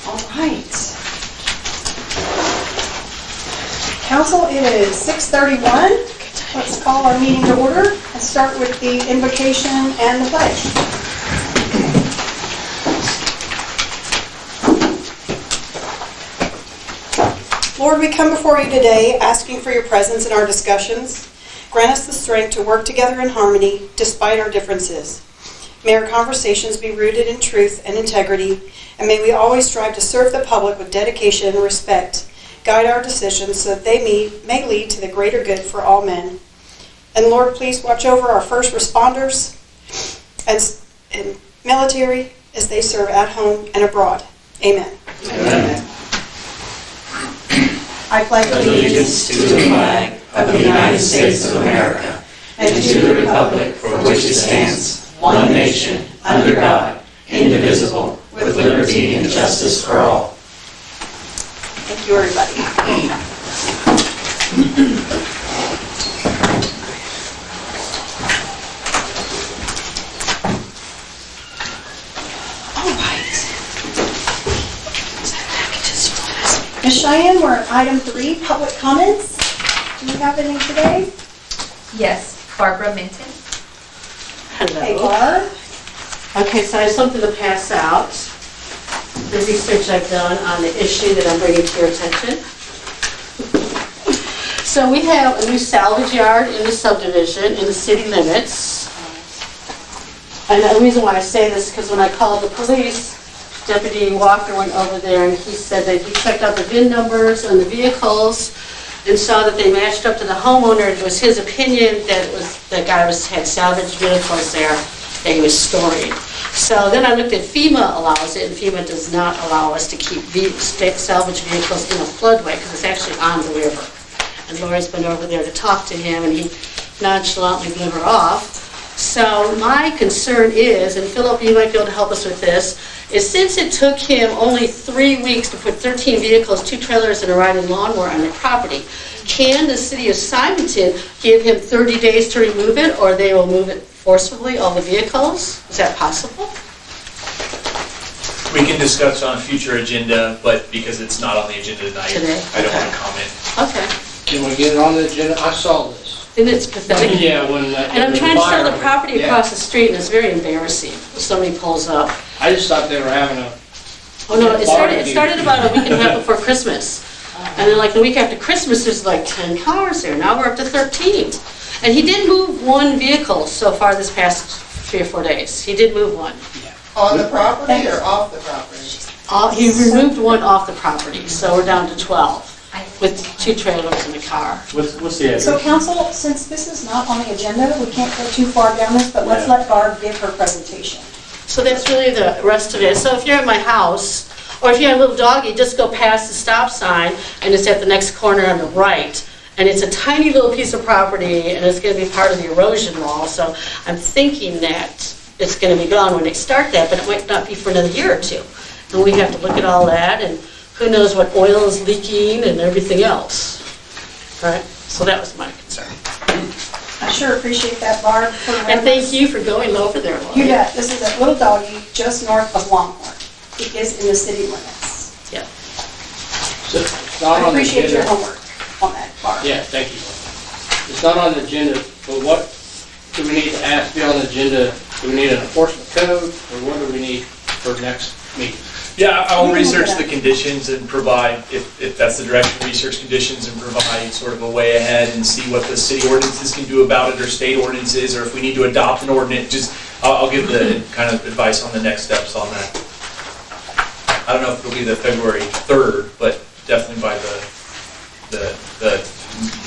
All right. Council, it is 6:31. Let's call our meeting to order and start with the invocation and the pledge. Lord, we come before you today asking for your presence in our discussions. Grant us the strength to work together in harmony despite our differences. May our conversations be rooted in truth and integrity, and may we always strive to serve the public with dedication and respect. Guide our decisions so that they may lead to the greater good for all men. And Lord, please watch over our first responders and military as they serve at home and abroad. Amen. Amen. I pledge Allegiance to the flag of the United States of America and to the republic for which it stands, one nation, under God, indivisible, with liberty and justice for all. Thank you, everybody. All right. Ms. Cheyenne, we're at item 3, public comments. Do you have any today? Yes, Barbara Minton. Hey, Hello. Barb. Okay, so I have something to pass out. The research I've done on the issue that I'm bringing to your attention. So we have a new salvage yard in the subdivision in the city limits. And the reason why I say this is because when I called the police, Deputy Walker went over there and he said that he checked out the VIN numbers on the vehicles and saw that they matched up to the homeowner. It was his opinion that the guy had salvage vehicles there that he was storing. So then I looked at FEMA allows it, and FEMA does not allow us to keep salvage vehicles in a floodway because it's actually on the river. And Lori's been over there to talk to him, and he nonchalantly blew her off. So my concern is, and Philip, you might be able to help us with this, is since it took him only 3 weeks to put 13 vehicles, 2 trailers, and a riding lawnmower on their property, can the city of Simonton give him 30 days to remove it, or they will move it forcibly, all the vehicles? Is that possible? We can discuss on a future agenda, but because it's not on the agenda tonight, Today? I don't Okay. want to comment. Okay. Can we get it on the agenda? I saw this. Then it's pathetic. Yeah, when And I'm trying to sell the property Yeah. across the street, and it's very embarrassing if somebody pulls up. I just thought they were having a, Oh, no, it started about a week and a half before Christmas. And then like the week after Christmas, there's like 10 cars there. Now we're up to 13. And he did move 1 vehicle so far this past 3 or 4 days. He did move 1. On the property or off the property? He removed 1 off the property, so we're down to 12 with 2 trailers and a car. What's the address? So council, since this is not on the agenda, we can't go too far down this, but let's let Barb give her presentation. So that's really the rest of it. So if you're at my house, or if you have a little doggy, just go past the stop sign, and it's at the next corner on the right. And it's a tiny little piece of property, and it's going to be part of the erosion wall. So I'm thinking that it's going to be gone when they start that, but it might not be for another year or 2. And we have to look at all that, and who knows what oil is leaking and everything else. All right? So that was my concern. I sure appreciate that, Barb. And thank you for going over there, Lori. You bet. This is a little doggy just north of Longhorn. He is in the city limits. Yeah. so it's not I on the appreciate your agenda. homework on that, Barb. Yeah, thank you. It's not on the agenda, but what do we need to ask to be on the agenda? Do we need an enforcement code, or what do we need for next meeting? Yeah, I'll You can look research it the up. conditions and provide, if that's the direction, research conditions and provide sort of a way ahead and see what the city ordinances can do about it, or state ordinances, or if we need to adopt an ordinance, just, I'll give the kind of advice on the next steps on that. I don't know if it'll be the February 3rd, but definitely by the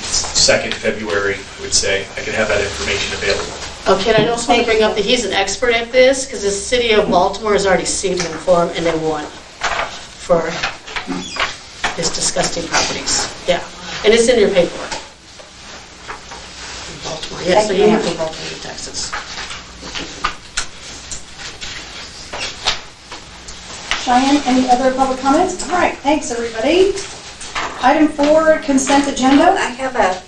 2nd February, I would say, I could have that information available. Okay, and I also want to bring up that he's an expert at this, because the city of Baltimore has already sued him for him, and they won for his disgusting properties. Yeah, and it's in your paperwork. Baltimore, yeah, so you have to Baltimore, Texas. Cheyenne, any other public comments? All right, thanks, everybody. Item 4, consent agenda. I have a,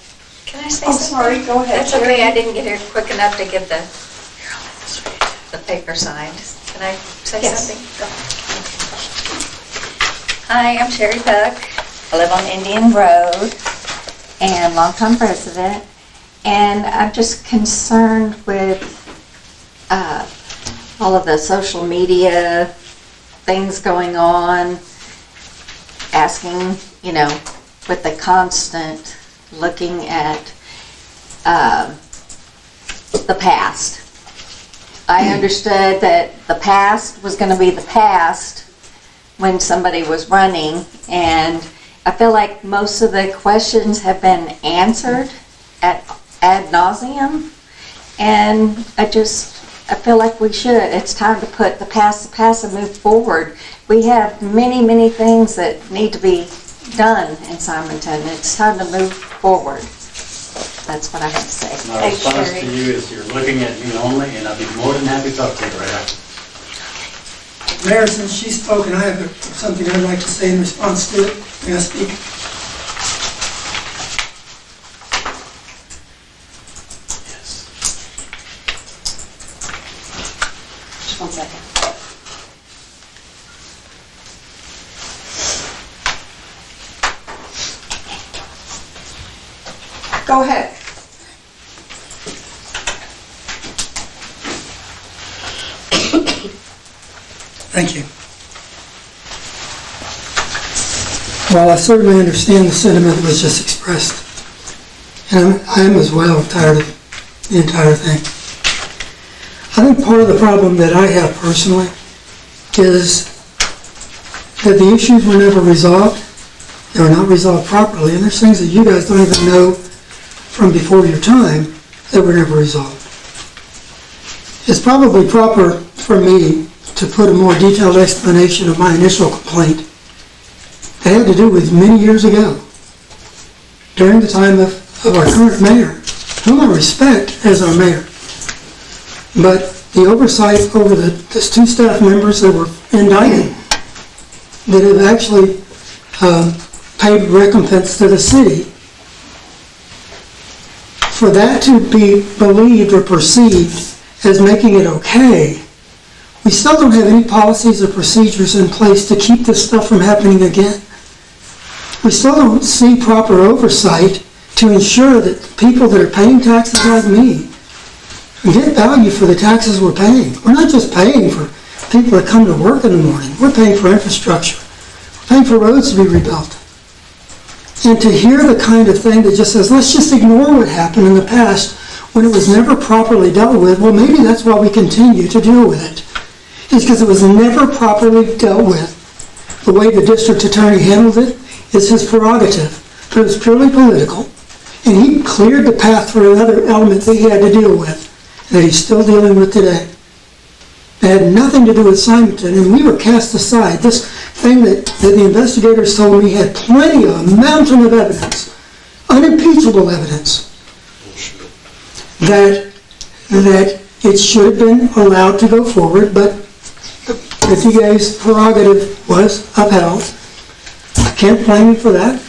can I say Oh, something? sorry, go ahead. That's okay, I didn't get here quick enough to get the paper signed. Can I say Yes. something? Hi, I'm Sherry Buck. I live on Indian Road and longtime resident. And I'm just concerned with all of the social media things going on, asking, with the constant looking at the past. I understood that the past was going to be the past when somebody was running, and I feel like most of the questions have been answered ad nauseum, and I feel like we should. It's time to put the past and move forward. We have many, many things that need to be done in Simonton. It's time to move forward. That's what I have to say. My Thanks, response Sherry. to you is you're looking at me only, and I'd be more than happy to talk to you right after. Mayor, since she's spoken, I have something I'd like to say in response to it. May I speak? Just 1 second. Go ahead. Thank you. Well, I certainly understand the sentiment that was just expressed. And I am as well tired of the entire thing. I think part of the problem that I have personally is that the issues were never resolved. They were not resolved properly, and there's things that you guys don't even know from before your time that were never resolved. It's probably proper for me to put a more detailed explanation of my initial complaint. It had to do with many years ago, during the time of our current mayor, whom I respect as our mayor. But the oversight over these 2 staff members that were indicted, that have actually paid recompense to the city, for that to be believed or perceived as making it okay, we still don't have any policies or procedures in place to keep this stuff from happening again. We still don't see proper oversight to ensure that people that are paying taxes like me get value for the taxes we're paying. We're not just paying for people that come to work in the morning. We're paying for infrastructure. We're paying for roads to be rebuilt. And to hear the kind of thing that just says, let's just ignore what happened in the past when it was never properly dealt with, well, maybe that's why we continue to deal with it. It's because it was never properly dealt with. The way the district attorney handled it is his prerogative. But it was purely political. And he cleared the path for another element that he had to deal with, that he's still dealing with today. It had nothing to do with Simonton, and we were cast aside. This thing that the investigators told me had plenty of, a mountain of evidence, unimpeachable evidence, that it should have been allowed to go forward, but the DA's prerogative was upheld. I can't blame him for that.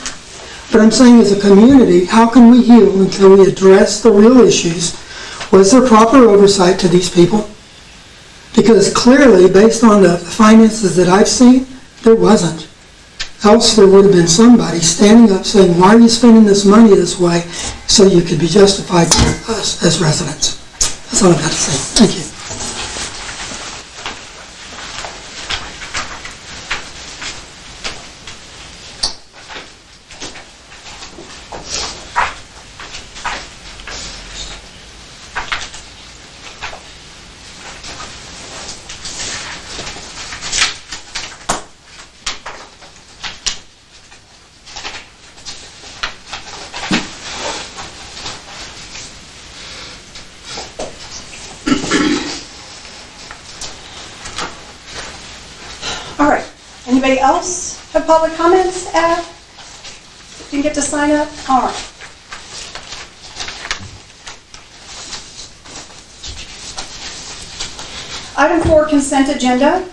But I'm saying as a community, how can we heal until we address the real issues? Was there proper oversight to these people? Because clearly, based on the finances that I've seen, there wasn't. Else there would have been somebody standing up saying, why are you spending this money this way, so you could be justified for us as residents. That's all I've got to say. Thank you. All right. Anybody else have public comments? Didn't get to sign up? All right. Item 4, consent agenda.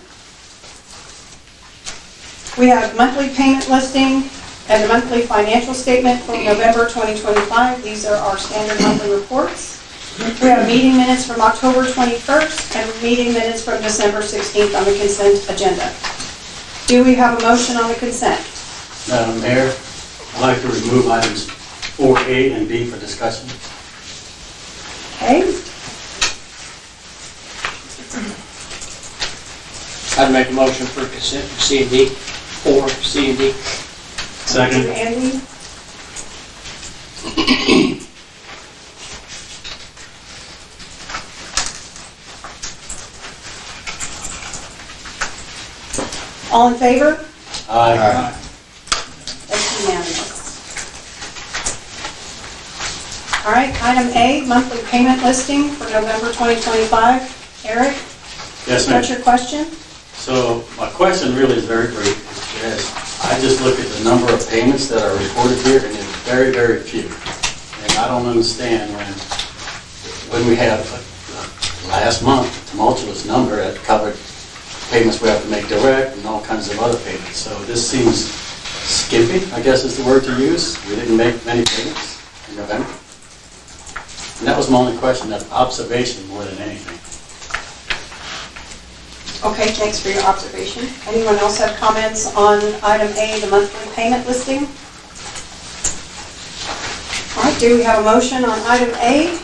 We have monthly payment listing and a monthly financial statement for November 2025. These are our standard monthly reports. We have meeting minutes from October 21st and meeting minutes from December 16th on the consent agenda. Do we have a motion on the consent? Madam Mayor, I'd like to remove items 4A and B for discussion. Okay, I'd make a motion for consent for C and D, 4, C and D. Second. Andy? All in favor? Aye. That's unanimous. All right, item A, monthly payment listing for November 2025. Eric, Yes, ma'am. what's your question? So my question really is very brief. Is I just look at the number of payments that are recorded here, and it's very, very few. And I don't understand when we have last month a tumultuous number that covered payments we have to make direct and all kinds of other payments. So this seems skimpy, I guess is the word to use. We didn't make many payments in November. And that was my only question, that observation more than anything. Okay, thanks for your observation. Anyone else have comments on item A, the monthly payment listing? All right, do we have a motion on item A?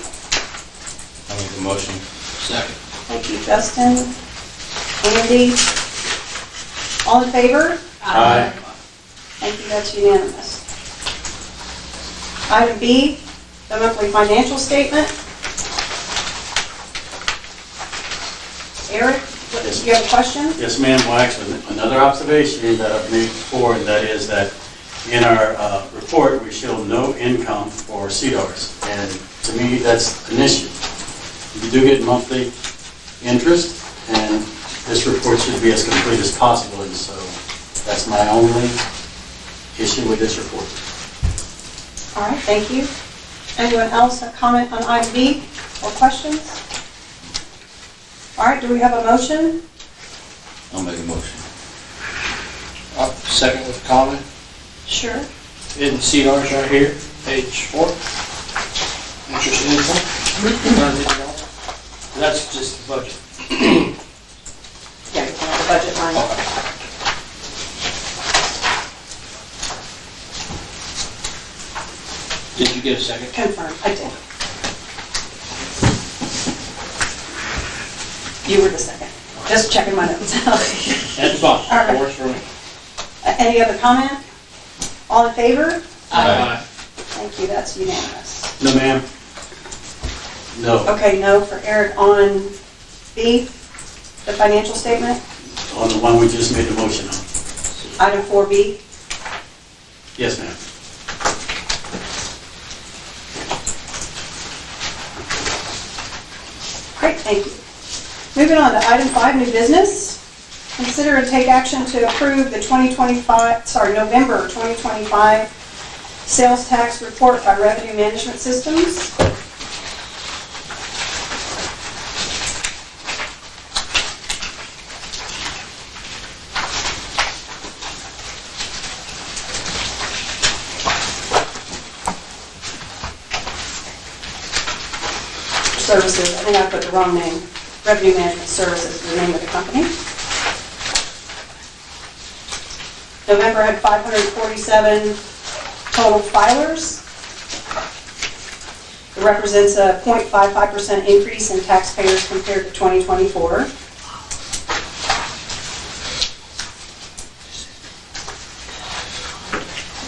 I'll make a motion. Second. Thank you, Justin. Andy? All in favor? Aye. Thank you, that's unanimous. Item B, the monthly financial statement. Eric, Yes. you have a question? Yes, ma'am. Well, actually, another observation that I've made before, and that is that in our report, we show no income for CDARS. And to me, that's an issue. You do get monthly interest, and this report should be as complete as possible, and so that's my only issue with this report. All right, thank you. Anyone else have comment on item B or questions? All right, do we have a motion? I'll make a motion. Second with comment. Sure. In CDRs right here, page 4. Interest income. That's just the budget. Yeah, you can have the budget line. Did you get a second? Confirm, I did. You were the second. Just checking my notes. That's fine. All right. Works for me. Any other comment? All in favor? Aye. Thank you, that's unanimous. No, ma'am. No. Okay, no for Eric on B, the financial statement. On the one we just made the motion on. Item 4B. Yes, ma'am. Great, thank you. Moving on to item 5, new business. Consider and take action to approve the November 2025 sales tax report by Revenue Management Systems. Services, I think I put the wrong name. Revenue Management Services is the name of the company. November had 547 total filers. It represents a 0.55% increase in taxpayers compared to 2024.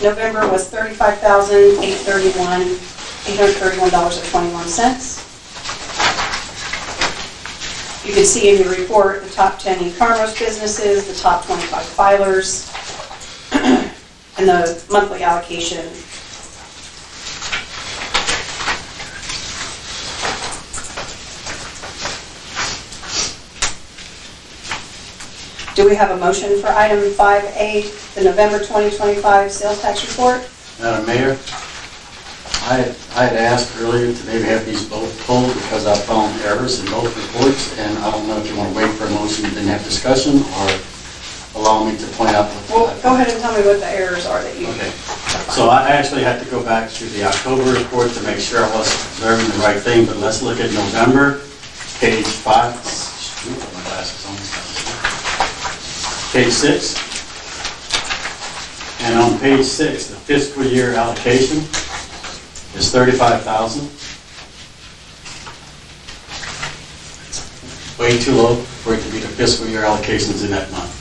November was $35,831.21. You can see in your report the top 10 e-commerce businesses, the top 25 filers, and the monthly allocation. Do we have a motion for item 5A, the November 2025 sales tax report? Madam Mayor, I had asked earlier to maybe have these both pulled because I found errors in both reports, and I don't know if you want to wait for a motion and then have discussion, or allow me to point out what... Well, go ahead and tell me what the errors are that you... Okay. So I actually had to go back to the October report to make sure I was observing the right thing, but let's look at November, page 5. Shoot, I put my glasses on. Page 6. And on page 6, the fiscal year allocation is $35,000. Way too low for it to be the fiscal year allocations in that month.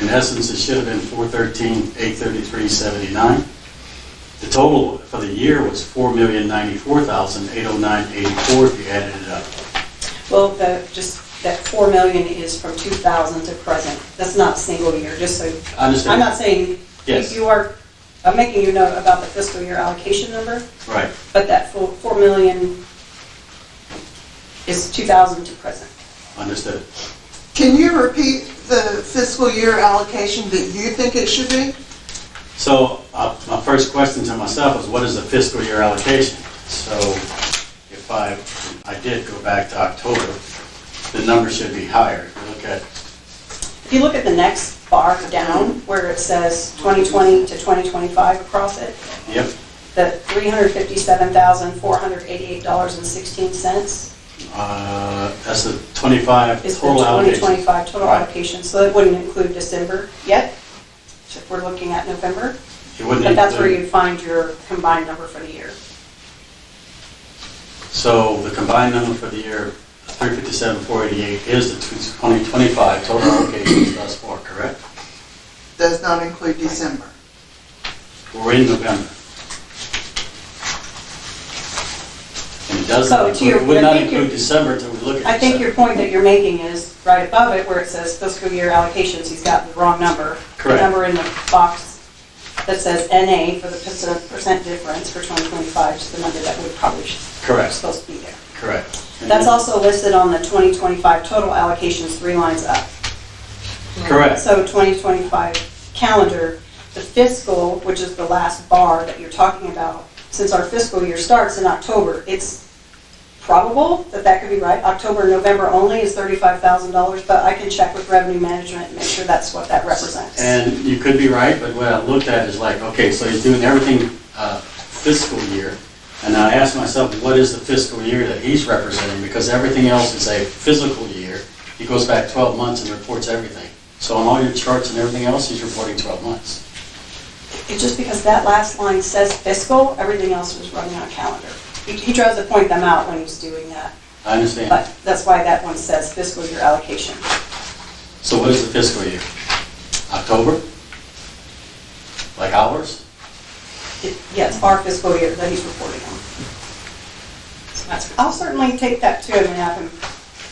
In essence, it should have been $413,833.79. The total for the year was $4,094,809.84 if you added it up. Well, that 4 million is from 2000 to present. That's not a single year, just so. I understand. I'm not saying, Yes. I'm making you know about the fiscal year allocation number, Right. but that 4 million is 2000 to present. Understood. Can you repeat the fiscal year allocation that you think it should be? So my first question to myself was, what is the fiscal year allocation? So if I did go back to October, the number should be higher. If you look at the next bar down, where it says 2020 to 2025 across it, Yep. the $357,488.16 That's the 25 is the total allocation. 2025 total Right. allocation. So that wouldn't include December yet, if we're looking at November. It wouldn't But that's where include- you find your combined number for the year. So the combined number for the year, 357,488, is the 2025 total allocations thus far, correct? Does not include December. We're in November. And it does So not to include, your- it would I not think include December until we look at I think your December. point that you're making is right above it, where it says fiscal year allocations, he's got the wrong number. Correct. The number in the box that says NA for the percent difference for 2025 is the number that would probably Correct, supposed to be there. correct. And That's then- also listed on the 2025 total allocations, 3 lines up. Correct, So 2025 calendar, the fiscal, which is the last bar that you're talking about, since our fiscal year starts in October, it's probable that that could be right. October, November only is $35,000, but I can check with revenue management and make sure that's what that represents. and you could be right, but what I looked at is like, okay, so he's doing everything fiscal year, and I asked myself, what is the fiscal year that he's representing? Because everything else is a physical year. He goes back 12 months and reports everything. So on all your charts and everything else, he's reporting 12 months. It's just because that last line says fiscal, everything else was running on calendar. He tries to point them out when he's doing that, I understand. but that's why that one says fiscal year allocation. So what is the fiscal year? October? Like ours? Yeah, it's our fiscal year that he's reporting on. So I'll certainly take that to him and have him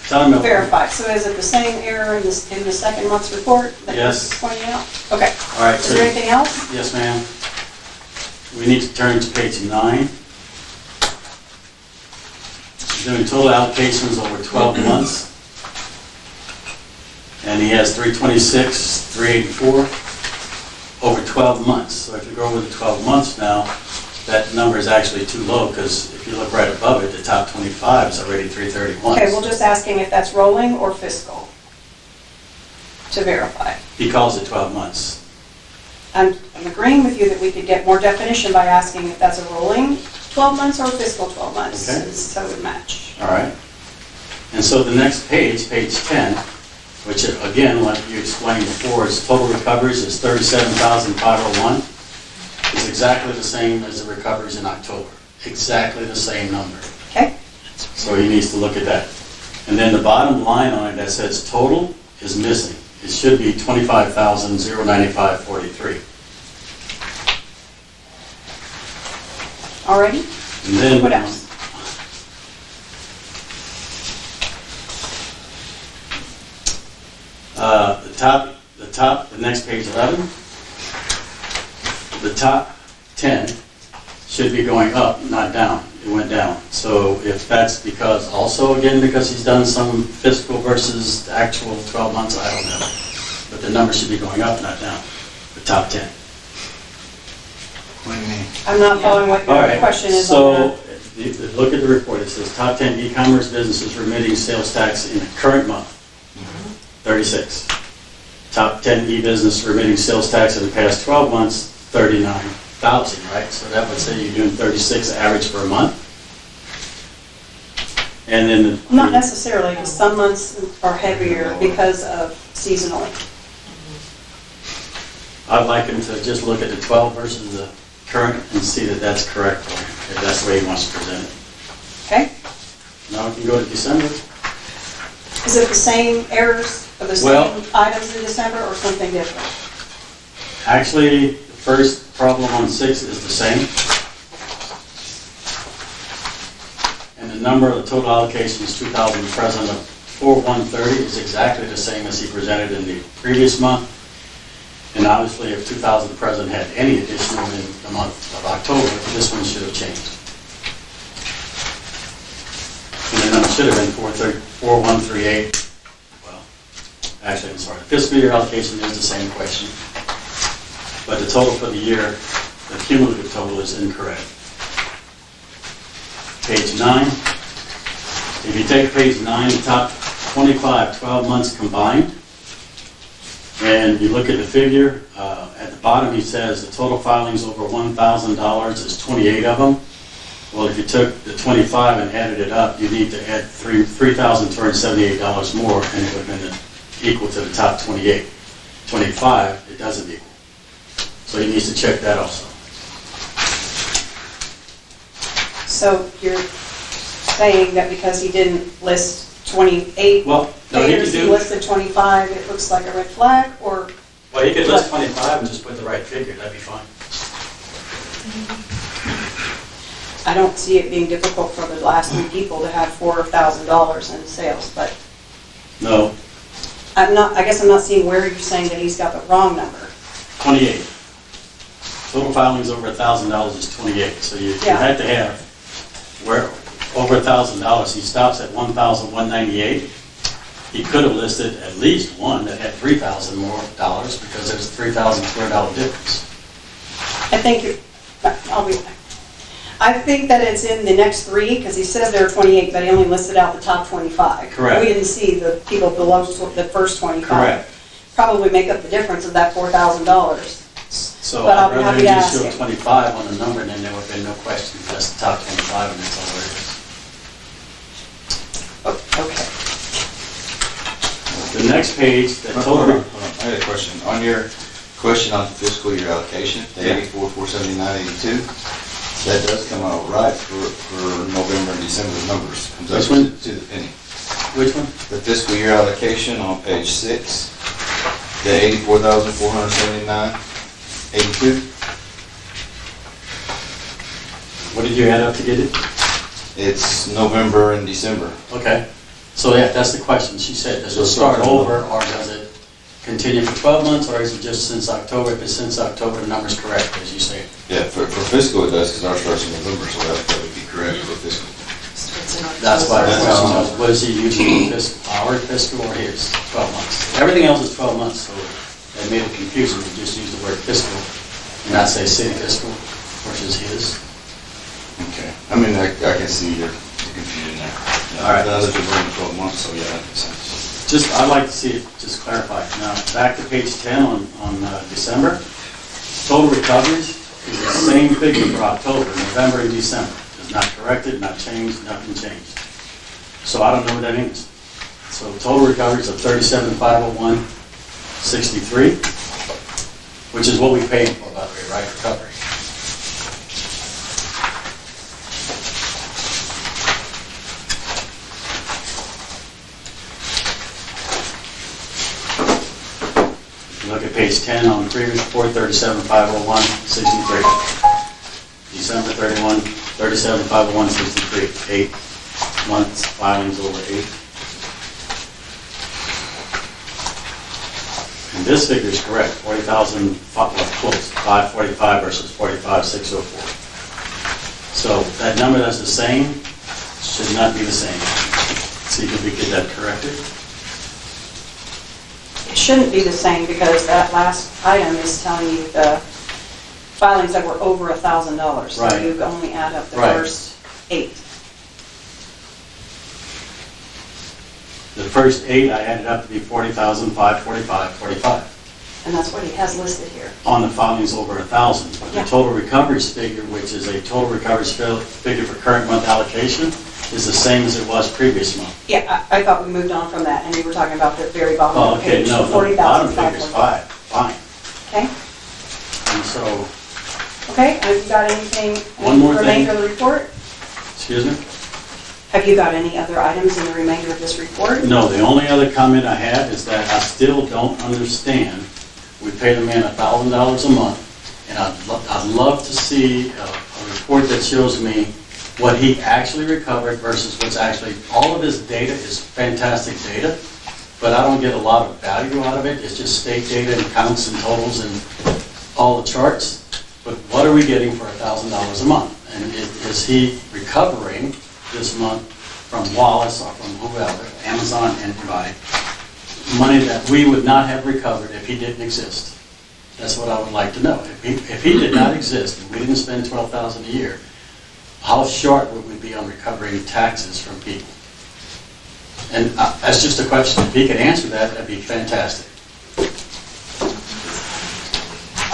Tell him. verify. So is it the same error in the second month's report that Yes. he's pointing out? Okay. All right, Is so, there anything else? yes, ma'am. We need to turn to page 9. He's doing total allocations over 12 months. And he has 326, 384 over 12 months. So if you go over the 12 months now, that number is actually too low, because if you look right above it, the top 25 is already 331. Okay, we'll just asking if that's rolling or fiscal to verify. He calls it 12 months. I'm agreeing with you that we could get more definition by asking if that's a rolling 12 months or fiscal 12 months, Okay. so it would match. All right. And so the next page, page 10, which again, like you explained before, is total recoveries is 37,501. Is exactly the same as the recoveries in October. Exactly the same number. Okay? So he needs to look at that. And then the bottom line on it that says total is missing. It should be 25,095.43. Alrighty? And then What else? the next page 11, the top 10 should be going up, not down. It went down. So if that's because, also again, because he's done some fiscal versus the actual 12 months, I don't know. But the number should be going up, not down, the top 10. What do you mean? I'm not following what All your right, question is on so that. look at the report. It says top 10 e-commerce businesses remitting sales tax in the current month, 36. Top 10 e-business remitting sales tax in the past 12 months, 39,000, right? So that would say you're doing 36 average per month. And then Not necessarily, because some months are heavier because of seasonally. I'd like him to just look at the 12 versus the current and see that that's correct for him, if that's the way he wants to present it. Okay? Now we can go to December. Is it the same errors or the Well- same items in December or something different? Actually, the first problem on 6 is the same. And the number of the total allocations, 2,000 present of 4,130 is exactly the same as he presented in the previous month. And obviously, if 2,000 present had any additional in the month of October, this one should have changed. And the number should have been 4,138. Well, actually, I'm sorry, the fiscal year allocation is the same question. But the total for the year, the cumulative total is incorrect. Page 9. If you take page 9, the top 25, 12 months combined, and you look at the figure, at the bottom he says the total filings over $1,000 is 28 of them. Well, if you took the 25 and added it up, you need to add $3,278 more, and it would have been equal to the top 28. 25, it doesn't equal. So he needs to check that also. So you're saying that because he didn't list 28 Well, no, he payers, could he do, listed 25, it looks like a red flag, or? well, he could list 25 and just put the right figure, that'd be fine. I don't see it being difficult for the last 3 people to have $4,000 in sales, but No, I guess I'm not seeing where you're saying that he's got the wrong number. 28. Total filings over $1,000 is 28, so you Yeah. had to have, where, over $1,000, he stops at 1,198. He could have listed at least one that had $3,000 more dollars, because there's a $3,200 difference. I think, I think that it's in the next 3, because he said there are 28, but he only listed out the top 25. Correct. We didn't see the people below the first 25. Correct. Probably make up the difference of that $4,000. So But I'll I'd be rather happy you to just ask show him. 25 on the number, and then there would have been no question. That's the top 25, and that's all there is. Oh, okay. The next page, the Hold on, total, hold on. I had a question. On your question on fiscal year allocation, the Yeah. 84,479.82, that does come out right for November and December numbers. Comes Which up one? to the penny. which one? The fiscal year allocation on page 6, the 84,479.82, What did you add up to get it? it's November and December. Okay, so yeah, that's the question. She said, does it So start it's over, or does it continue for 12 months, or is it just since October? If it's since October, the number's correct, as you say. Yeah, for fiscal it does, because ours starts in November, so that would be correct for fiscal. That's why the That's question all. was, what is he using, our fiscal or his? 12 months. Everything else is 12 months, so that made it confusing to just use the word fiscal and not say city fiscal versus his. Okay. I mean, I can see your confusion there. All right. The others are running 12 months, so yeah, that makes sense. Just, I'd like to see it just clarified. Now, back to page 10 on December. Total recoveries is the same figure for October, November, and December. It's not corrected, not changed, nothing changed. So I don't know what that means. So total recoveries of 37,501.63, which is what we paid for, by the way, right, recovery. Look at page 10 on the previous report, 37,501.63. December 31, 37,501.63, 8 months, filings over 8. And this figure is correct, 40,000, well, close, 545 versus 45,604. So that number that's the same should not be the same. See if we get that corrected. It shouldn't be the same because that last item is telling you the filings that were over $1,000. So Right. you only add up the Right. first 8. The first 8, I added up to be 40,545.45 And that's what he has listed here. on the filings over 1,000. But the Yeah. total recoveries figure, which is a total recoveries figure for current month allocation, is the same as it was previous month. Yeah, I thought we moved on from that, and you were talking about the very bottom Oh, of the okay, page, no, the bottom figure is 40,500. 5, fine. Okay? Okay, have you got anything, One more thing. remainder of the report? Excuse me? Have you got any other items in the remainder of this report? No, the only other comment I have is that I still don't understand. We pay the man $1,000 a month, and I'd love to see a report that shows me what he actually recovered versus what's actually, all of his data is fantastic data, but I don't get a lot of value out of it. It's just state data and counts and totals and all the charts. But what are we getting for $1,000 a month? And is he recovering this month from Wallace or from whoever, Amazon, anybody, money that we would not have recovered if he didn't exist? That's what I would like to know. If he did not exist and we didn't spend $12,000 a year, how short would we be on recovering taxes from people? And that's just a question. If he could answer that, that'd be fantastic.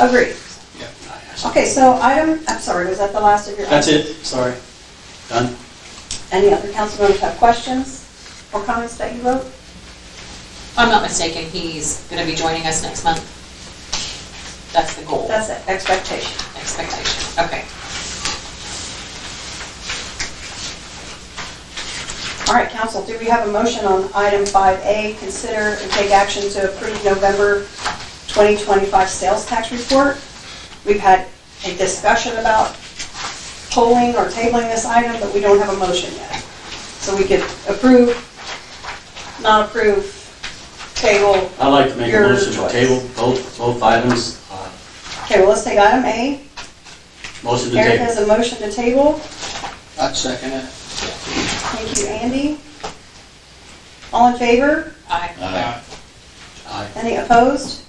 Agreed. Yeah. Okay, so I'm sorry, was that the last of your? That's it, sorry. Done? Any other council members have questions or comments that you wrote? If I'm not mistaken, he's going to be joining us next month. That's the goal, That's it, expectation. expectation. Okay. All right, council, do we have a motion on item 5A, consider and take action to approve November 2025 sales tax report? We've had a discussion about polling or tabling this item, but we don't have a motion yet. So we could approve, not approve, table. I'd like to make a Your motion to choice. table both items. Okay, well, let's take item A. Motion to Eric table. has a motion to table. I'd second it. Thank you, Andy. All in favor? Aye. Aye. Any opposed?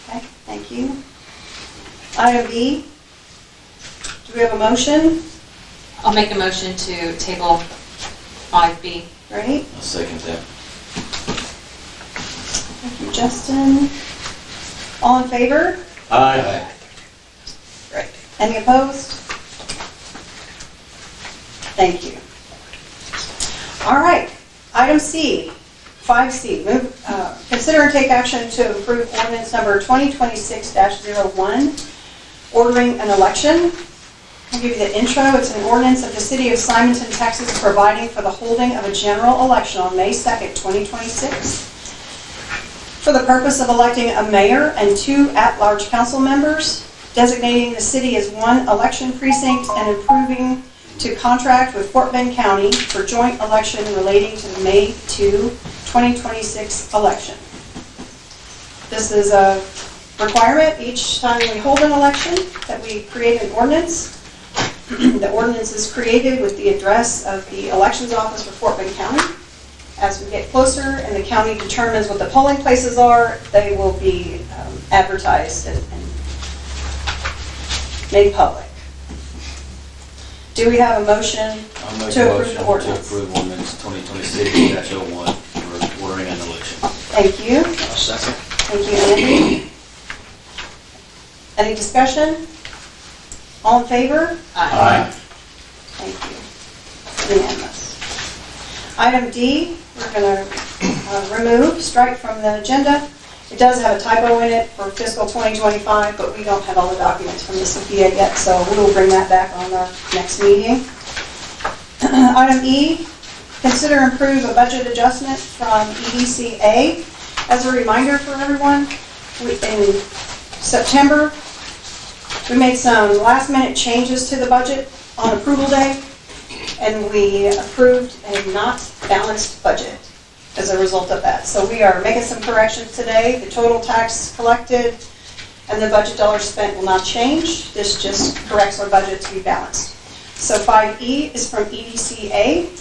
Okay, thank you. Item B, do we have a motion? I'll make a motion to table 5B. Great, I'll second that. thank you, Justin. All in favor? Aye. Great. Any opposed? Thank you. All right, item C, 5C, consider and take action to approve ordinance number 2026-01, ordering an election. I'll give you the intro. It's an ordinance of the City of Simonton, Texas, providing for the holding of a general election on May 2nd, 2026, for the purpose of electing a mayor and 2 at-large council members, designating the city as one election precinct, and approving to contract with Fort Bend County for joint election relating to the May 2, 2026 election. This is a requirement each time we hold an election that we create an ordinance. The ordinance is created with the address of the elections office for Fort Bend County. As we get closer and the county determines what the polling places are, they will be advertised and made public. Do we have a motion I'll make to a approve the motion to ordinance? approve ordinance 2026-01 for ordering an election. Thank you. I'll second. Thank you, Andy. Any discussion? All in favor? Aye. Thank you. Unanimous. Item D, we're going to remove, strike from the agenda. It does have a typo in it for fiscal 2025, but we don't have all the documents from the CPA yet, so we will bring that back on our next meeting. Item E, consider and approve a budget adjustment from EDCA. As a reminder for everyone, in September, we made some last-minute changes to the budget on approval day, and we approved a not balanced budget as a result of that. So we are making some corrections today. The total tax collected and the budget dollars spent will not change. This just corrects our budget to be balanced. So 5E is from EDCA.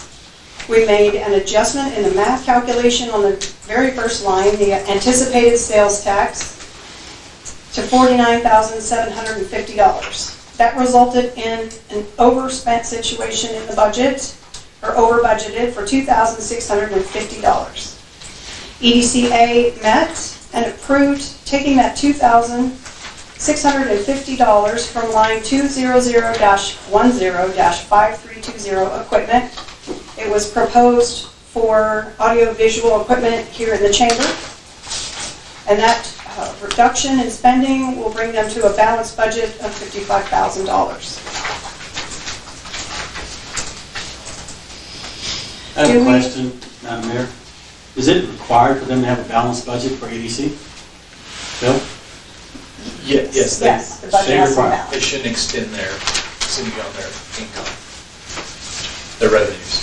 We made an adjustment in the math calculation on the very first line, the anticipated sales tax, to $49,750. That resulted in an overspent situation in the budget, or over budgeted, for $2,650. EDCA met and approved taking that $2,650 from line 200-10-5320 equipment. It was proposed for audiovisual equipment here in the chamber, and that reduction in spending will bring them to a balanced budget of $55,000. I have Do a we- question, Madam Mayor. Is it required for them to have a balanced budget for EDC? Bill? Yes, Yes, the budget has to be balanced. they shouldn't extend their, city on their income, their revenues.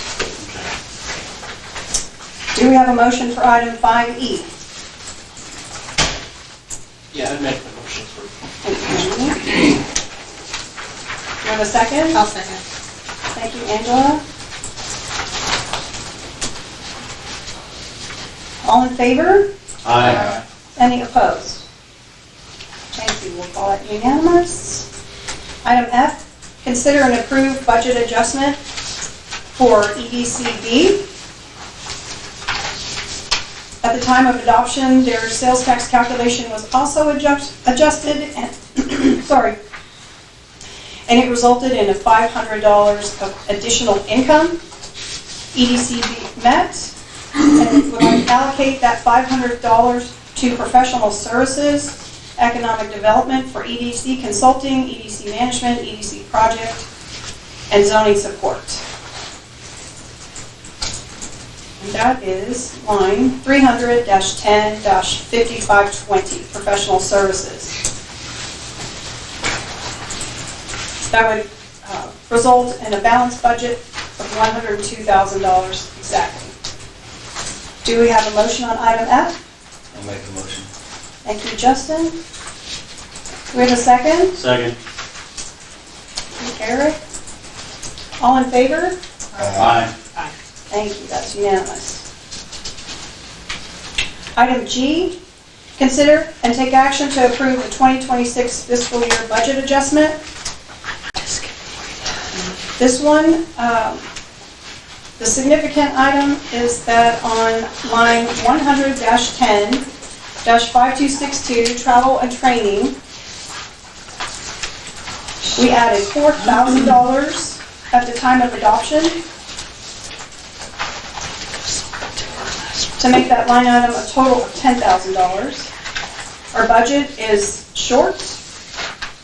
Do we have a motion for item 5E? Yeah, I'd make the motion for. Thank you. You have a second? I'll second. Thank you, Angela. All in favor? Aye. Any opposed? Thank you, we'll call it unanimous. Item F, consider and approve budget adjustment for EDCB. At the time of adoption, their sales tax calculation was also adjusted, and, sorry, and it resulted in a $500 of additional income. EDCB met, and would like to allocate that $500 to professional services, economic development for EDC consulting, EDC management, EDC project, and zoning support. And that is line 300-10-5520, professional services. That would result in a balanced budget of $102,000 exactly. Do we have a motion on item F? I'll make a motion. Thank you, Justin. Do we have a second? Second. Thank you, Eric. All in favor? Aye. Thank you, that's unanimous. Item G, consider and take action to approve the 2026 fiscal year budget adjustment. This one, the significant item is that on line 100-10-5262, travel and training, we added $4,000 at the time of adoption to make that line item a total of $10,000. Our budget is short,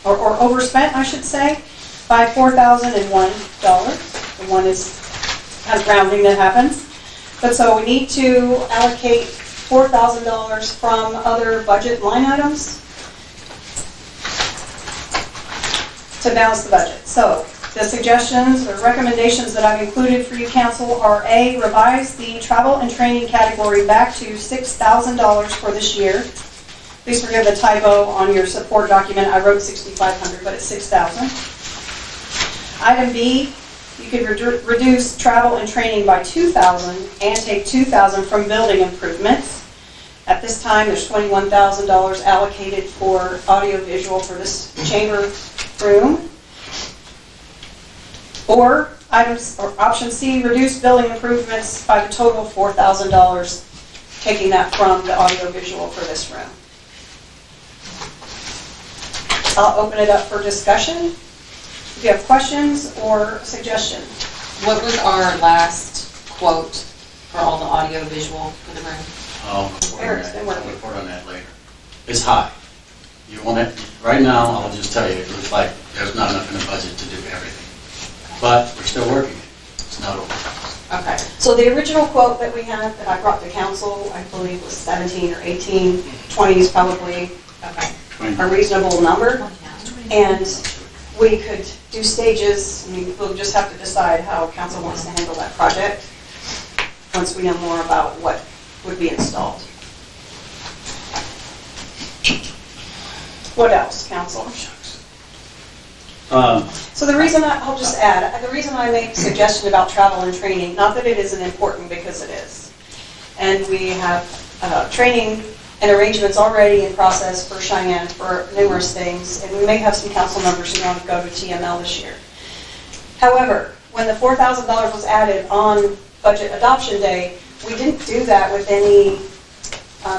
or overspent, I should say, by $4,001. The one is kind of rounding that happens. But so we need to allocate $4,000 from other budget line items to balance the budget. So the suggestions or recommendations that I've included for you, council, are A, revise the travel and training category back to $6,000 for this year. Please forgive the typo on your support document. I wrote $6,500, but it's $6,000. Item B, you could reduce travel and training by $2,000 and take $2,000 from building improvements. At this time, there's $21,000 allocated for audiovisual for this chamber room. Or option C, reduce building improvements by the total of $4,000, taking that from the audiovisual for this room. I'll open it up for discussion. If you have questions or suggestions. What was our last quote for all the audio visual for the room? I'll report on Eric's that. been I'll working. report on that later. It's high. You want it, right now, I'll just tell you, it looks like there's not enough in the budget to do everything. But we're still working it. It's not over. Okay. So the original quote that we had that I brought to council, I believe was 17 or 18. 20 is probably Okay. a reasonable number. And we could do stages. I mean, we'll just have to decide how council wants to handle that project once we know more about what would be installed. What else, council? So the reason I'll just add, the reason I make a suggestion about travel and training, not that it isn't important, because it is. And we have training and arrangements already in process for Cheyenne for numerous things, and we may have some council members who want to go to TML this year. However, when the $4,000 was added on budget adoption day, we didn't do that with any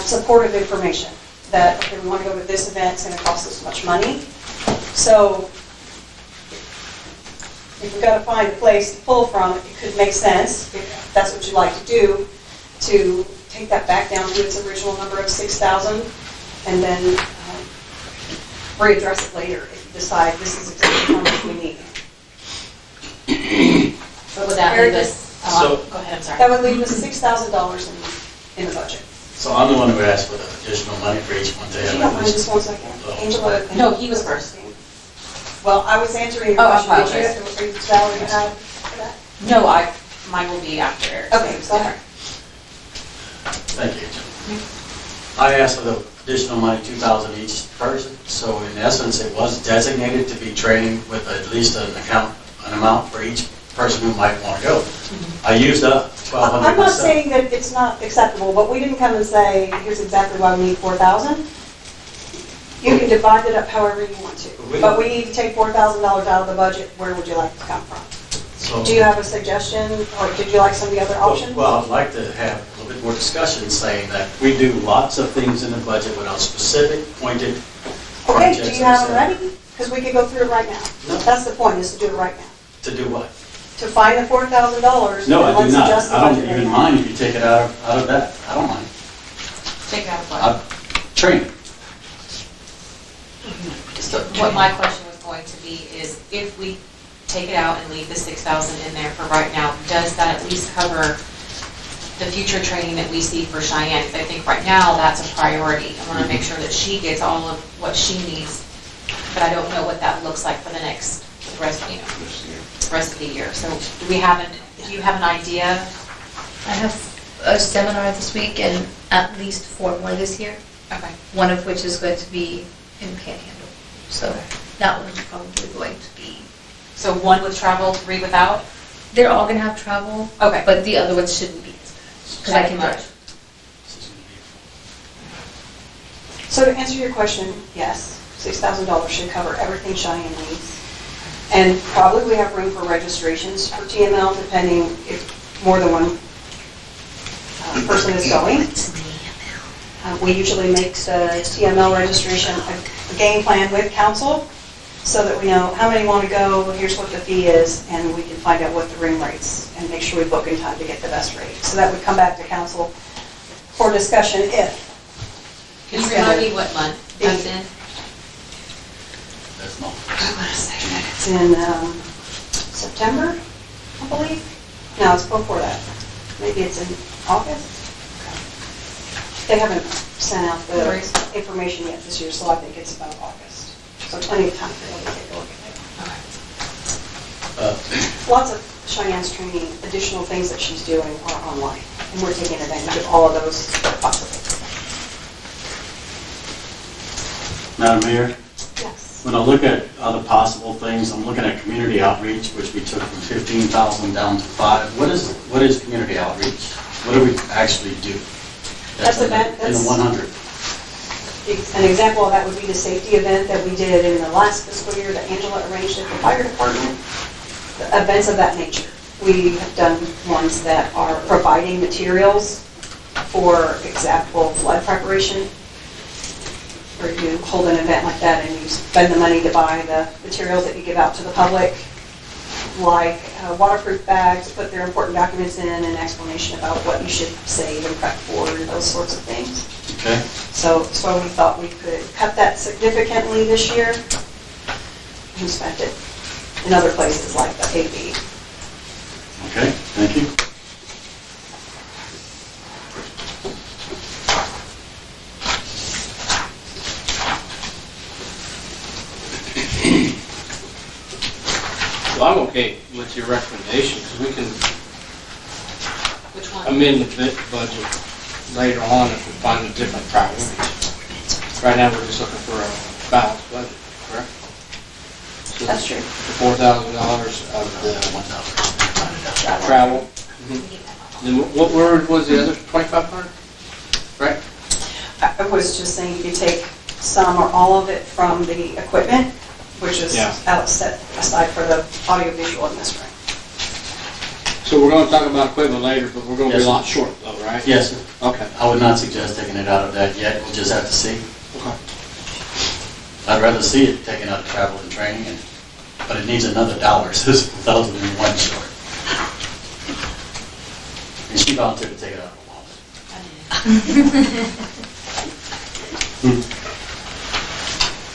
supportive information that, okay, we want to go to this event, it's going to cost this much money. So if we've got to find a place to pull from, it could make sense, if that's what you'd like to do, to take that back down to its original number of $6,000. and then readdress it later if you decide this is exactly how much we need. But would that Very leave good. us, go ahead, I'm sorry. That would leave us $6,000 in the budget. So I'm the one who asked for the additional money for each one to If have. you don't at mind, least- just 1 second. Angela. No, he was first. Well, I was answering your Oh, I question. Did you apologize. have a salary you had for that? No, mine will be after Eric's. Okay, go ahead. Thank you. I asked for the additional money, 2,000 each person, so in essence, it was designated to be training with at least an amount for each person who might want to go. I used up 1,200 I'm not myself. saying that it's not acceptable, but we didn't come and say, here's exactly why we need 4,000. You can divide it up however you want to, but we need to take $4,000 out of the budget. Where would you like to come from? So- Do you have a suggestion, or did you like some of the other options? Well, I'd like to have a little bit more discussion saying that we do lots of things in the budget without specific pointed Okay, projects. do you have it and ready? Because we could go through it right now. No. That's the point, is to do it right now. to do what? To find the $4,000. No, I do let's not. adjust the I don't budget right even now. mind if you take it out of that. I don't mind. Take it out of budget. Training. So what my question was going to be is, if we take it out and leave the 6,000 in there for right now, does that at least cover the future training that we see for Cheyenne? Because I think right now, that's a priority. I want to make sure that she gets all of what she needs, but I don't know what that looks like for the rest of the year. So do you have an idea? I have a seminar this week and at least 4 more this year, Okay. one of which is going to be in Panhandle. So that one's probably going to be, So 1 with travel, 3 without? they're all going to have travel, Okay. but the other ones shouldn't be, because I can drive. So to answer your question, yes, $6,000 should cover everything Cheyenne needs. And probably we have room for registrations for TML, depending if more than one person is going. We usually make the TML registration a game plan with council, so that we know how many want to go, here's what the fee is, and we can find out what the room rates, and make sure we book in time to get the best rate. So that would come back to council for discussion if. Can you remind me what month that's in? That's not. I want to say that it's in September, I believe. No, it's before that. Maybe it's in August. They haven't sent out the information yet this year, so I think it's about August. So plenty of time for them to take a look at it. Lots of Cheyenne's training, additional things that she's doing are online, and we're taking advantage of all of those possibilities. Madam Mayor, Yes. when I look at other possible things, I'm looking at community outreach, which we took from 15,000 down to 5. What is community outreach? What do we actually do? That's in event- the 100. An example of that would be the safety event that we did in the last fiscal year that Angela arranged at the fire department. Events of that nature. We have done ones that are providing materials for example, flood preparation, where you hold an event like that and you spend the money to buy the materials that you give out to the public, like waterproof bags, put their important documents in, and an explanation about what you should save and prep for, and those sorts of things. Okay. So we thought we could cut that significantly this year and spend it in other places like the AV. Okay, thank you. Well, I'm okay with your recommendation, because we can Which one? amend the budget later on if we find a different priority. Right now, we're just looking for a balanced budget, correct? So That's true. The $4,000 of the travel. Then what was the other, 2,500? Right? I was just saying you could take some or all of it from the equipment, which is Yeah. set aside for the audiovisual in this room. So we're going to talk about equipment later, but we're going to be a Yes, lot short though, right? Yes, sir. Okay. I would not suggest taking it out of that yet. We'll just have to see. Okay. I'd rather see it taken out of travel and training, but it needs another dollar, so it's 1,001 short. And she volunteered to take it out of her wallet. All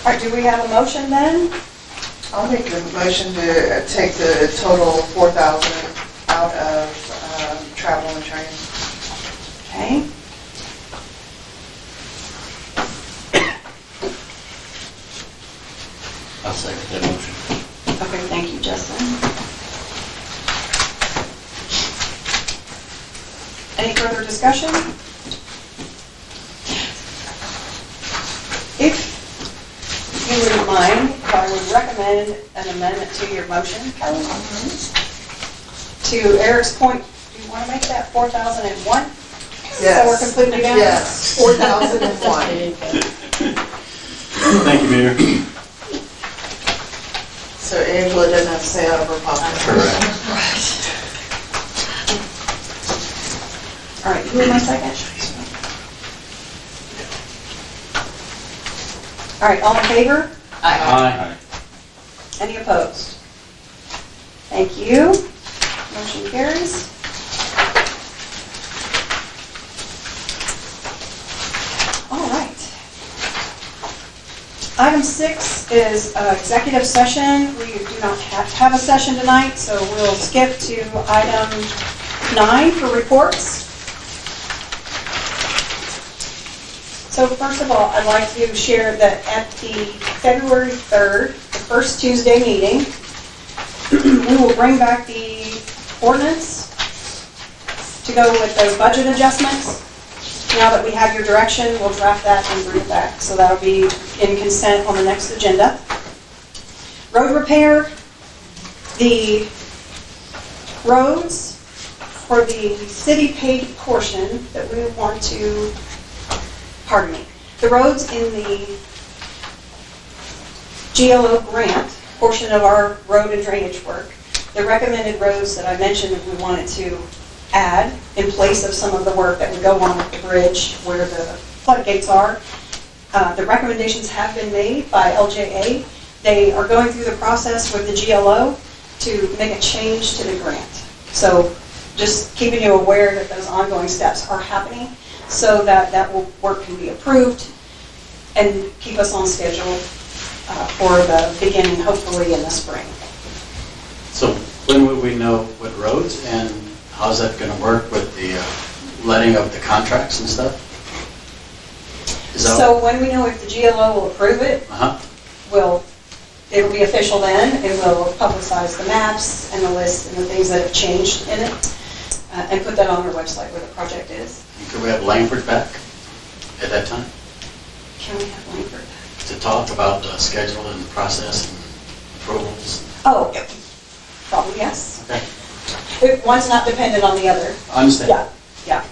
right, do we have a motion then? I'll make the motion to take the total 4,000 out of travel and training. Okay. I'll second that motion. Okay, thank you, Justin. Any further discussion? If you wouldn't mind, I would recommend an amendment to your motion, Kelly. To Eric's point, do you want to make that 4,001? So we're completely down? Yes, 4,001. Thank you, Mayor. So Angela doesn't have to say out of her pocket. Correct. All right, you need my second? All right, all in favor? Aye. Any opposed? Thank you. Motion carries. All right. Item 6 is executive session. We do not have a session tonight, so we'll skip to item 9 for reports. So first of all, I'd like to share that at the February 3rd, the first Tuesday meeting, we will bring back the ordinance to go with the budget adjustments. Now that we have your direction, we'll draft that and bring it back. So that'll be in consent on the next agenda. Road repair, the roads for the city paid portion that we want to, pardon me, the roads in the GLO grant portion of our road and drainage work, the recommended roads that I mentioned that we wanted to add in place of some of the work that would go on with the bridge where the floodgates are. The recommendations have been made by LJA. They are going through the process with the GLO to make a change to the grant. So just keeping you aware that those ongoing steps are happening so that work can be approved and keep us on schedule for the beginning, hopefully in the spring. So when will we know what roads and how's that going to work with the letting of the contracts and stuff? Is that So when we know if the GLO will approve it, it'll be official then, and we'll publicize the maps and the lists and the things that have changed in it, and put that on our website where the project is. Could we have Langford back at that time Can we have Langford? to talk about the schedule and the process and approvals? Oh, probably yes. Okay, One's not dependent on the other. I understand. Yeah.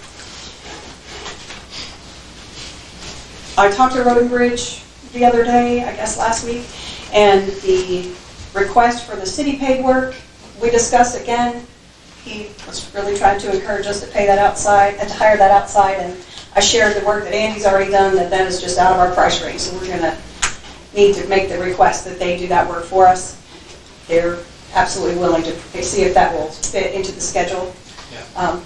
I talked to Road and Bridge the other day, I guess last week, and the request for the city paid work, we discussed again. He was really trying to encourage us to pay that outside and to hire that outside, and I shared the work that Andy's already done, that is just out of our price range, so we're gonna need to make the request that they do that work for us. They're absolutely willing to see if that will fit into the schedule.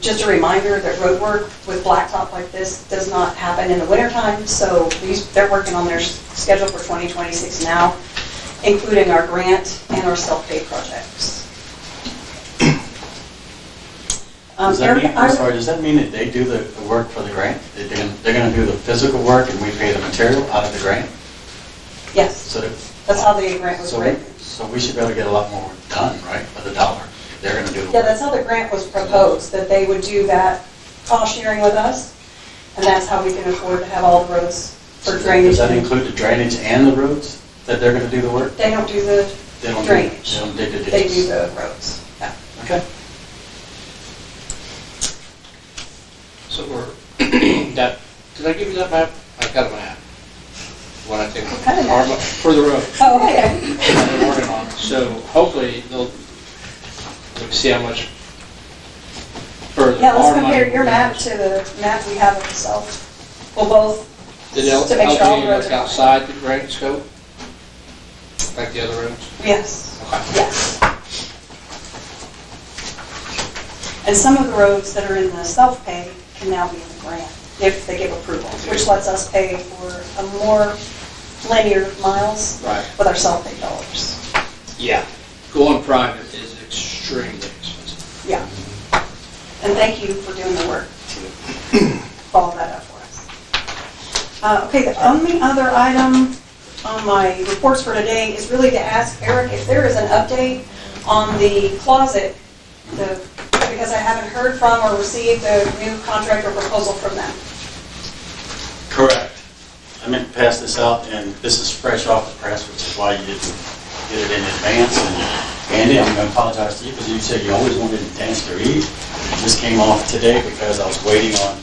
Just a reminder that road work with blacktop like this does not happen in the wintertime, so they're working on their schedule for 2026 now, including our grant and our self-pay projects. Does that mean, I'm sorry, does that mean that they do the work for the grant? They're going to do the physical work and we pay the material out of the grant? Yes, So that's how the grant was written. So we should be able to get a lot more done, right, for the dollar? They're going to do the work. Yeah, that's how the grant was proposed, that they would do that cost sharing with us, and that's how we can afford to have all the roads for drainage. Does that include the drainage and the roads that they're going to do the work? They don't do the They don't drainage. They don't dig the ditches? They do the roads, yeah. Okay. So did I give you that map? I got a map. When I take What kind of map? for the road. Oh, okay. I've been working on it. So hopefully they'll see how much further. Yeah, let's our money compare your will map go. to the map we have of the south. We'll both, Did to make sure all the LG roads look are fine. outside the grant scope? Like the other roads? yes, Okay. yes. And some of the roads that are in the self-pay can now be in the grant. if they give approval, which lets us pay for a more linear miles Right. with our self-pay dollars. Yeah. Going private is extremely expensive. Yeah. And thank you for doing the work to follow that up for us. Okay, the only other item on my reports for today is really to ask Eric if there is an update on the closet, because I haven't heard from or received a new contract or proposal from them. Correct. I meant to pass this out, and this is fresh off the press, which is why you didn't get it in advance. And Andy, I'm going to apologize to you because you said you always wanted to dance to Eve. It just came off today because I was waiting on,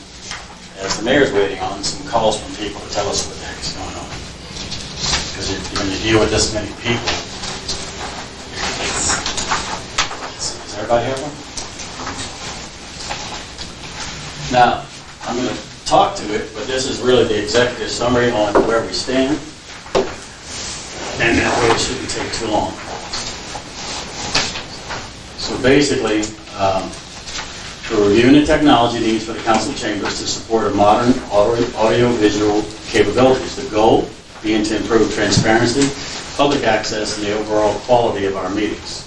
as the mayor's waiting on, some calls from people to tell us what the heck's going on. Because when you deal with this many people, does everybody have one? Now, I'm going to talk to it, but this is really the executive summary on where we stand. And that way it shouldn't take too long. So basically, we're reviewing the technology needs for the council chambers to support a modern audio-visual capabilities. The goal being to improve transparency, public access, and the overall quality of our meetings.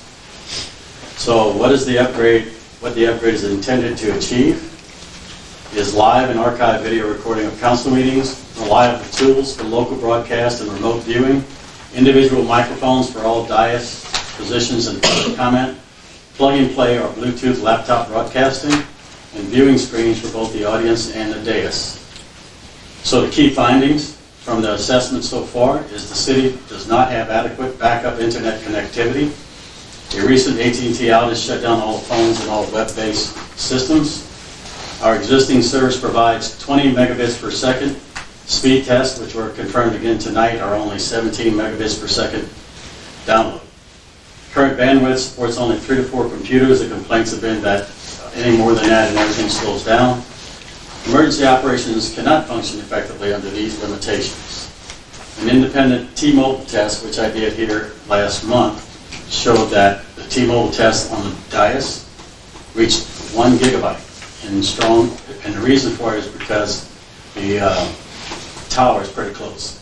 So what is the upgrade? What the upgrade is intended to achieve is live and archived video recording of council meetings, reliable tools for local broadcast and remote viewing, individual microphones for all dais, positions, and public comment, plug-and-play or Bluetooth laptop broadcasting, and viewing screens for both the audience and the dais. So the key findings from the assessment so far is the city does not have adequate backup internet connectivity. A recent AT&T outage shut down all phones and all web-based systems. Our existing service provides 20 megabits per second. Speed tests, which were confirmed again tonight, are only 17 megabits per second download. Current bandwidth supports only 3 to 4 computers. The complaints have been that any more than that and everything slows down. Emergency operations cannot function effectively under these limitations. An independent T-Mobile test, which I did here last month, showed that the T-Mobile test on the dais reached 1 gigabyte in strong, and the reason for it is because the tower is pretty close.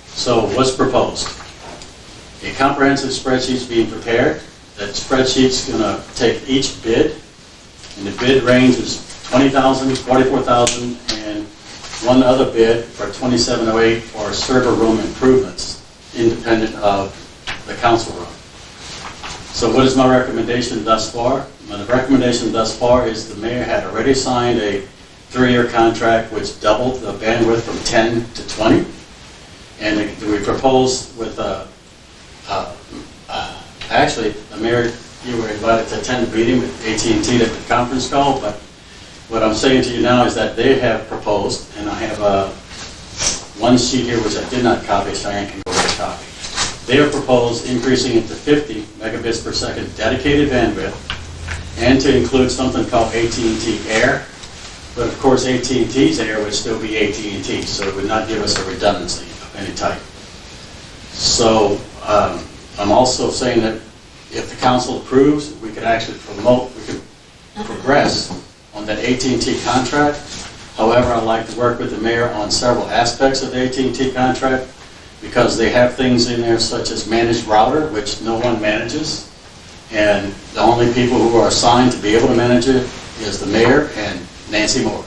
So what's proposed? A comprehensive spreadsheet is being prepared. That spreadsheet's going to take each bid, and the bid range is $20,000, $44,000, and one other bid for $2,708 for server room improvements, independent of the council room. So what is my recommendation thus far? My recommendation thus far is the mayor had already signed a 3-year contract which doubled the bandwidth from 10 to 20. And we proposed with, actually, the mayor, you were invited to attend the meeting with AT&T at the conference call, but what I'm saying to you now is that they have proposed, and I have one sheet here which I did not copy, so I can go get a copy. They have proposed increasing it to 50 megabits per second dedicated bandwidth, and to include something called AT&T Air. But of course, AT&T's Air would still be AT&T, so it would not give us a redundancy of any type. So I'm also saying that if the council approves, we could actually progress on that AT&T contract. However, I'd like to work with the mayor on several aspects of the AT&T contract, because they have things in there such as managed router, which no one manages. And the only people who are assigned to be able to manage it is the mayor and Nancy Moore,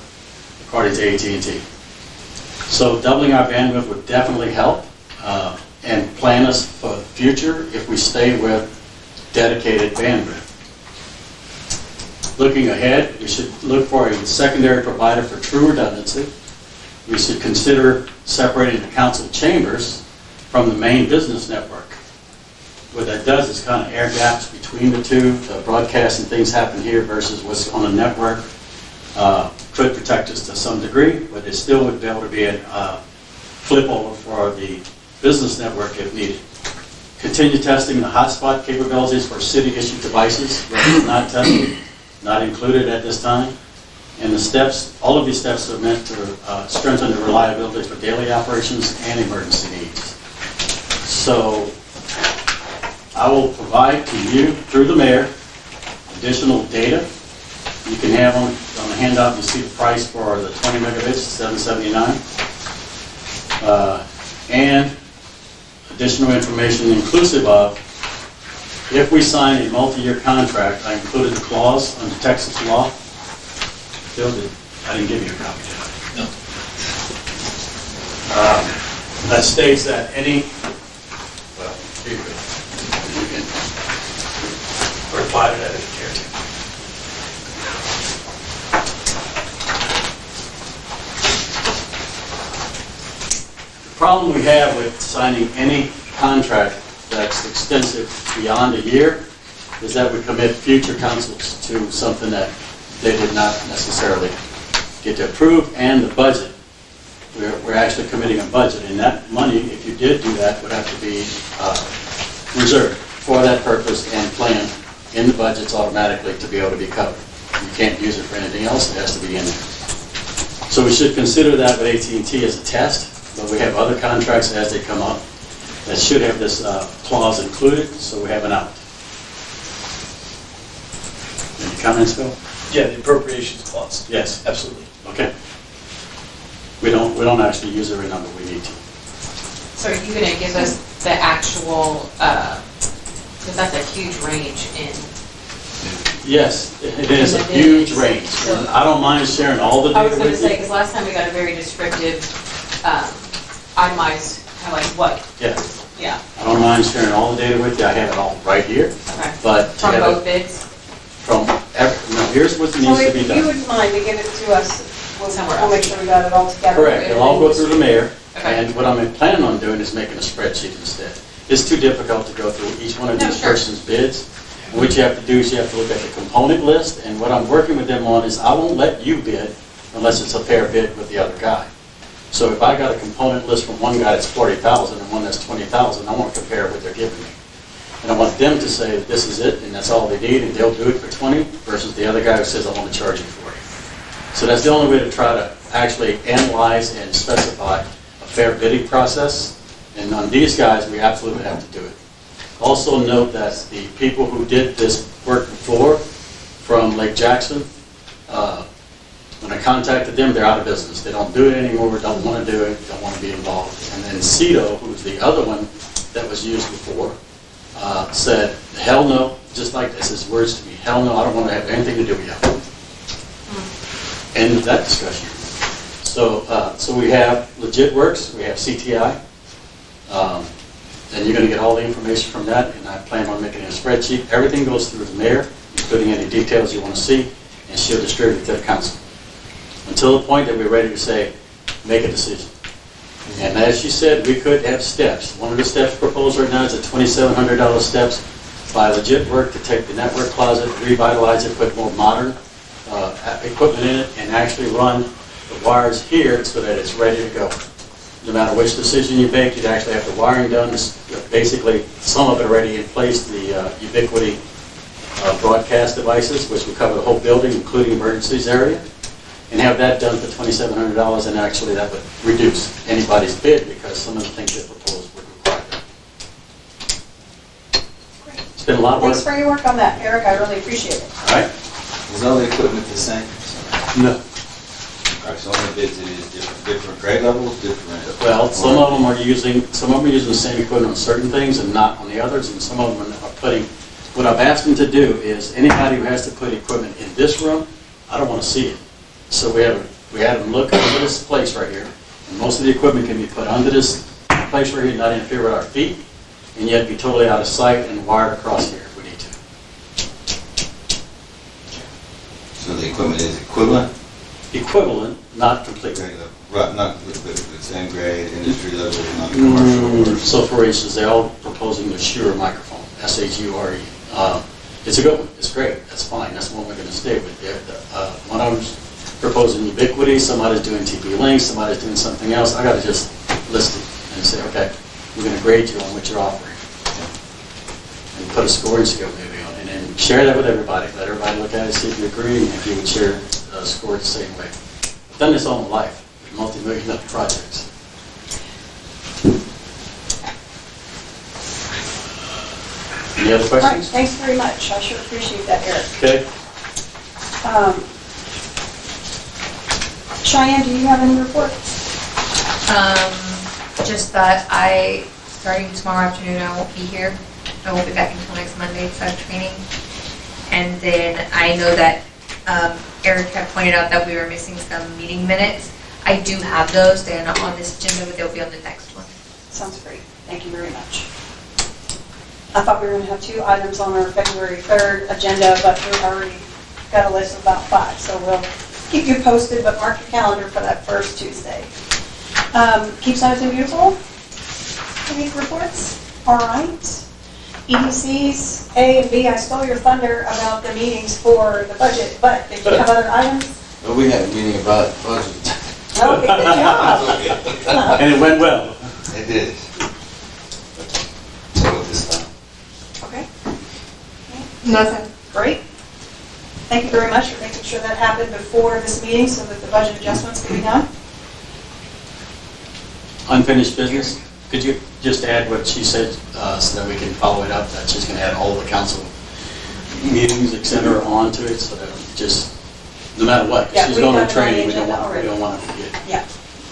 according to AT&T. So doubling our bandwidth would definitely help and plan us for the future if we stay with dedicated bandwidth. Looking ahead, we should look for a secondary provider for true redundancy. We should consider separating the council chambers from the main business network. What that does is kind of air gaps between the two. The broadcast and things happen here versus what's on the network. Could protect us to some degree, but it still would be able to be a flip over for the business network if needed. Continue testing the hotspot capabilities for city-issued devices, which is not tested, not included at this time. And the steps, all of these steps are meant to strengthen the reliability for daily operations and emergency needs. So I will provide to you, through the mayor, additional data you can have on handout, you see the price for the 20 megabits, $779. And additional information inclusive of, if we sign a multi-year contract, I included a clause under Texas law. Bill, I didn't give you a copy, did I? No. That states that any, well, here you go. You can reply to that if you care to. The problem we have with signing any contract that's extensive beyond a year is that we commit future councils to something that they did not necessarily get to approve, and the budget. We're actually committing a budget, and that money, if you did do that, would have to be reserved for that purpose and planned in the budgets automatically to be able to be covered. You can't use it for anything else, it has to be in there. So we should consider that with AT&T as a test, but we have other contracts as they come up that should have this clause included, so we have an out. Any comments, Bill? Yeah, the appropriations clause. Yes. Absolutely. Okay. We don't actually use every number we need to. So are you gonna give us the actual, because that's a huge range in, Yes, it is a huge range. I don't mind sharing all the I was data gonna with say, you. because last time we got a very descriptive, itemized, kind of like what, Yeah, yeah, I don't mind sharing all the data with you. I have it all right here, okay. but to From have both it bids? from every, no, here's what So needs to if be you done. wouldn't mind to give it to us, Somewhere we'll make else. sure we got it all together. Correct, it'll all go through the mayor, Okay. and what I'm planning on doing is making a spreadsheet instead. It's too difficult to go through each one of No, these sure. person's bids. What you have to do is you have to look at the component list, and what I'm working with them on is I won't let you bid unless it's a fair bid with the other guy. So if I got a component list from one guy that's 40,000 and one that's 20,000, I want to compare what they're giving me. And I want them to say that this is it, and that's all they need, and they'll do it for 20, versus the other guy who says, I want to charge you 40. So that's the only way to try to actually analyze and specify a fair bidding process. And on these guys, we absolutely have to do it. Also note that the people who did this work before from Lake Jackson, when I contacted them, they're out of business. They don't do it anymore, don't want to do it, don't want to be involved. And then Cito, who's the other one that was used before, said, hell no, just like this, his words to me, hell no, I don't want to have anything to do with you. End of that discussion. So we have Legit Works, we have CTI, and you're going to get all the information from that, and I plan on making a spreadsheet. Everything goes through the mayor, including any details you want to see, and she'll distribute it to the council. Until the point that we're ready to say, make a decision. And as she said, we could have steps. One of the steps proposed right now is a $2,700 steps by Legit Work to take the network closet, revitalize it, put more modern equipment in it, and actually run the wires here so that it's ready to go. No matter which decision you make, you'd actually have the wiring done. Basically, some of it already in place, the Ubiquity broadcast devices, which will cover the whole building, including emergencies area, and have that done for $2,700, and actually that would reduce anybody's bid because some of the things they proposed would require that. It's been a lot of work. Thanks for your work on that, Eric, I really appreciate it. All right? Is all the equipment the same? No. All right, so on the bids, it is different grade levels, different. Well, some of them are using the same equipment on certain things and not on the others, and some of them are putting, what I've asked them to do is, anybody who has to put equipment in this room, I don't want to see it. So we had them look under this place right here, and most of the equipment can be put under this place right here, not interfere with our feet, and yet be totally out of sight and wired across here if we need to. So the equipment is equivalent? Equivalent, not complete. Grade level, right, not the same grade, industry level, not commercial. So for instance, they're all proposing the Shure microphone, S-H-U-R-E. It's a good one, it's great, that's fine, that's the one we're going to stay with. One of them's proposing Ubiquity, somebody's doing TP Links, somebody's doing something else. I got to just list it and say, okay, we're going to grade you on what you're offering. And put a scoring scale maybe on it, and then share that with everybody. Let everybody look at it, see if you agree, and if you would share a score the same way. I've done this all my life, with multi-million-dollar projects. Any other All right, questions? thanks very much, I sure appreciate that, Eric. Okay. Cheyenne, do you have any reports? Just that starting tomorrow afternoon, I won't be here. I won't be back until next Monday to start training. And then I know that Eric had pointed out that we were missing some meeting minutes. I do have those. They're not on this agenda, but they'll be on the next one. Sounds great. Thank you very much. I thought we were going to have 2 items on our February 3rd agenda, but we've already got a list of about 5. So we'll keep you posted, but mark your calendar for that first Tuesday. Keep Simonton beautiful. Any reports? All right. EDCs, A and B, I stole your thunder about the meetings for the budget, but did you have other items? Well, we had a meeting about budget. Okay, good job. And it went well. It did. So this time. Okay, Nothing. great. Thank you very much for making sure that happened before this meeting so that the budget adjustments can be done. Unfinished business, could you just add what she said so that we can follow it up, that she's going to add all the council meetings, et cetera, onto it, so that it just, no matter what, Yeah, she's we going have to it on the training, we agenda don't already. want to forget. Yeah.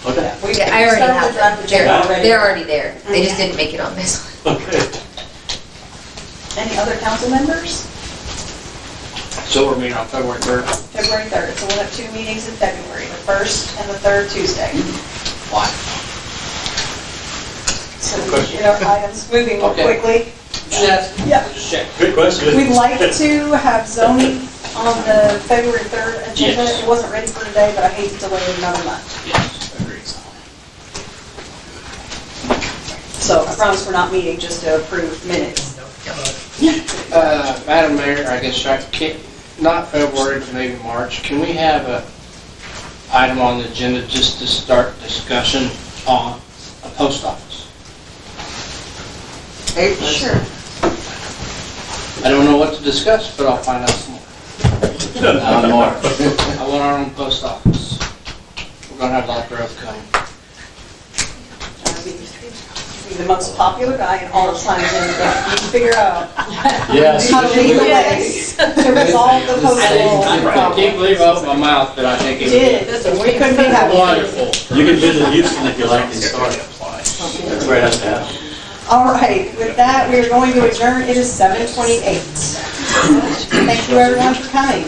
Okay, Yeah, we Yeah, I already started have the draft them. agenda already. They're already there. They just Okay. didn't make it on this one. okay. Any other council members? So we're meeting on February 3rd. February 3rd, so we'll have 2 meetings in February, the 1st and the 3rd Tuesday. Why? So we can get our items moving more Okay. quickly. Yes. Yeah. Just check. Good question. We'd like to have zoning on the February 3rd agenda. Yes. It wasn't ready for today, but I hate to delay it another month. Yes, agreed. So I promise we're not meeting just to approve minutes. Madam Mayor, I guess, not February, but maybe March, can we have a item on the agenda just to start discussion on a post office? Sure. I don't know what to discuss, but I'll find out some more. Not more. I want our own post office. We're gonna have a lot of growth coming. I'll be the most popular guy in all of Simonton, but you can figure out Yes. how to lead the way to resolve the postal I can't problem. believe off my mouth that I think You it did. We couldn't be happier. wonderful. You can visit Houston if you like and start. That's right up there. All right, with that, we are going to adjourn. It is 7:28. Thank you, everyone, for coming.